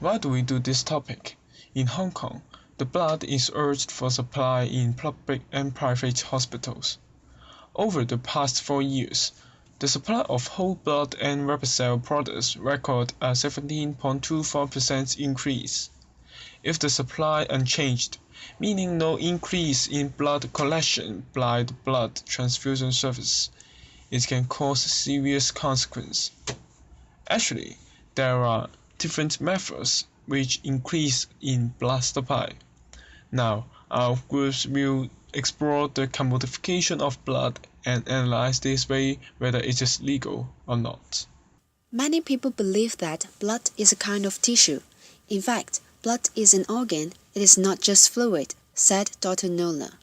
Why do we do this topic? In Hong Kong, the blood is urged for supply in public and private hospitals. Over the past 4 years, the supply of whole blood and red cell products recorded a 17.24% increase. If the supply unchanged, meaning no increase in blood collection by the blood transfusion service, it can cause serious consequences. Actually, there are different methods which increase in blood supply. Now, our groups will explore the commodification of blood and analyze this way whether it is legal or not. Many people believe that blood is a kind of tissue. In fact, blood is an organ, it is not just fluid, said Dr. Noller.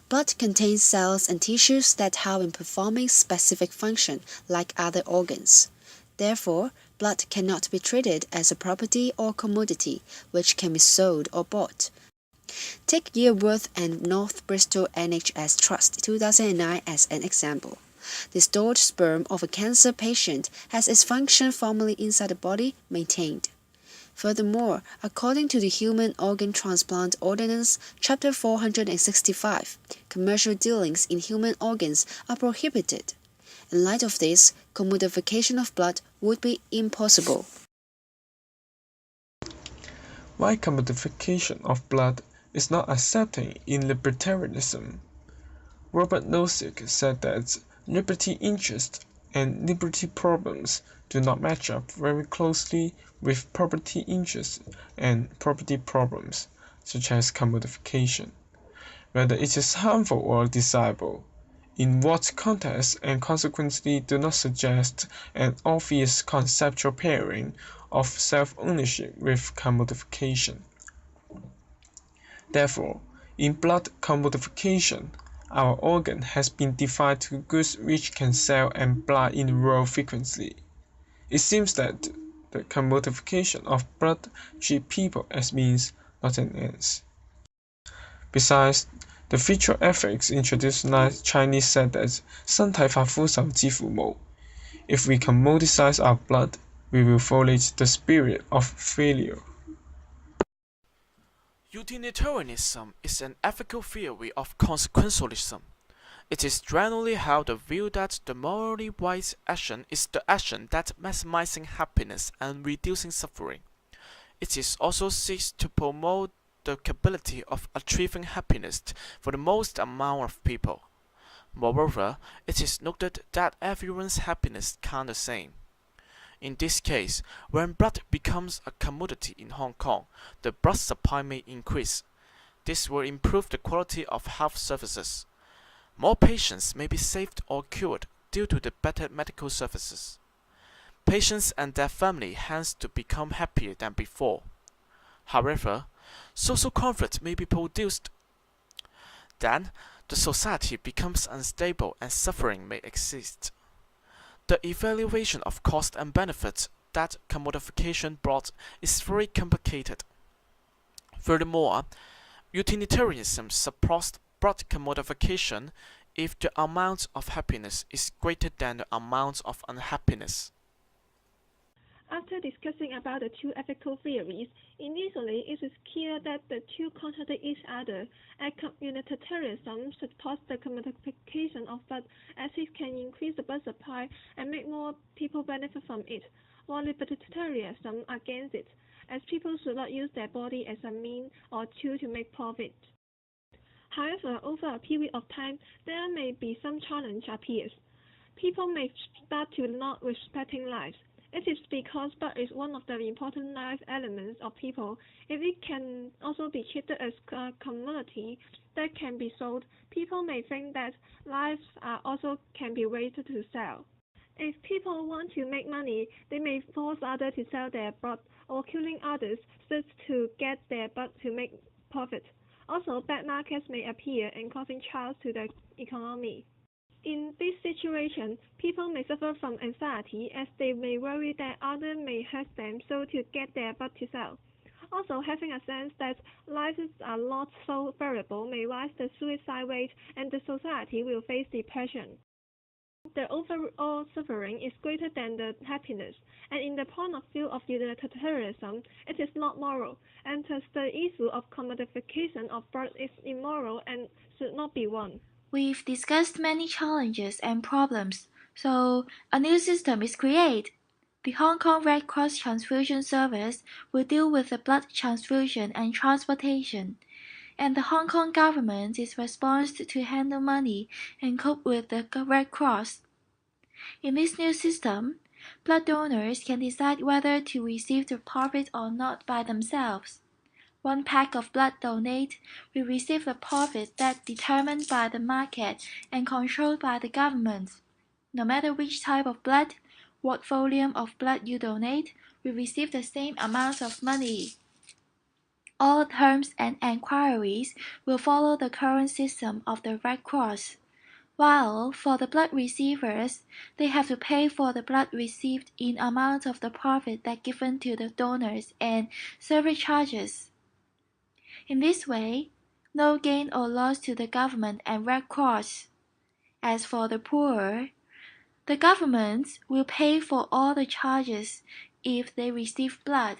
Blood contains cells and tissues that help in performing specific function like other organs. Therefore, blood cannot be treated as a property or commodity which can be sold or bought. Take Yearworth and North Bristol NHS Trust 2009 as an example. The stored sperm of a cancer patient has its function formerly inside the body maintained. Furthermore, according to the Human Organ Transplant Ordinance, Chapter 465, commercial dealings in human organs are prohibited. In light of this, commodification of blood would be impossible. Why commodification of blood is not accepted in libertarianism? Robert Nozick said that liberty interests and liberty problems do not match up very closely with property interests and property problems, such as commodification. Whether it is harmful or desirable, in what context, and consequently do not suggest an obvious conceptual pairing of self-ownership with commodification. Therefore, in blood commodification, our organ has been defined to goods which can sell and buy in low frequency. It seems that the commodification of blood treats people as means, not an ends. Besides, the feature ethics introduced by Chinese said that 身體髮膚受之父母. If we commoditize our blood, we will violate the spirit of failure. Utilitarianism is an ethical theory of consequentialism. It is generally held the view that the morally wise action is the action that maximizing happiness and reducing suffering. It is also seeks to promote the capability of achieving happiness for the most amount of people. Moreover, it is noted that everyone's happiness counts the same. In this case, when blood becomes a commodity in Hong Kong, the blood supply may increase. This will improve the quality of health services. More patients may be saved or cured due to the better medical services. Patients and their family hence to become happier than before. However, social conflict may be produced. Then, the society becomes unstable and suffering may exist. The evaluation of cost and benefits that commodification brought is very complicated. Furthermore, utilitarianism supports blood commodification if the amount of happiness is greater than the amount of unhappiness. After discussing about the two ethical theories, initially it is clear that the two contradict each other, as utilitarianism supports the commodification of blood as it can increase the blood supply and make more people benefit from it, while libertarianism against it, as people should not use their body as a means or tool to make profit. However, over a period of time, there may be some challenge appears. People may start to not respecting lives. It is because blood is one of the important life elements of people. If it can also be treated as a commodity that can be sold, people may think that lives also can be waited to sell. If people want to make money, they may force others to sell their blood or killing others just to get their blood to make profit. Also, bad markets may appear and causing trials to the economy. In this situation, people may suffer from anxiety as they may worry that others may hurt them so to get their blood to sell. Also, having a sense that lives are not so variable may rise the suicide rate and the society will face depression. The overall suffering is greater than the happiness, and in the point of view of utilitarianism, it is not moral, and thus the issue of commodification of blood is immoral and should not be won. We've discussed many challenges and problems, so a new system is created. The Hong Kong Red Cross Transfusion Service will deal with the blood transfusion and transportation, and the Hong Kong government is responsible to handle money and cope with the Red Cross. In this new system, blood donors can decide whether to receive the profit or not by themselves. One pack of blood donated will receive a profit that's determined by the market and controlled by the government. No matter which type of blood, what volume of blood you donate, will receive the same amount of money. All terms and enquiries will follow the current system of the Red Cross, while for the blood receivers, they have to pay for the blood received in amount of the profit that given to the donors and service charges. In this way, no gain or loss to the government and Red Cross. As for the poor, the government will pay for all the charges if they receive blood.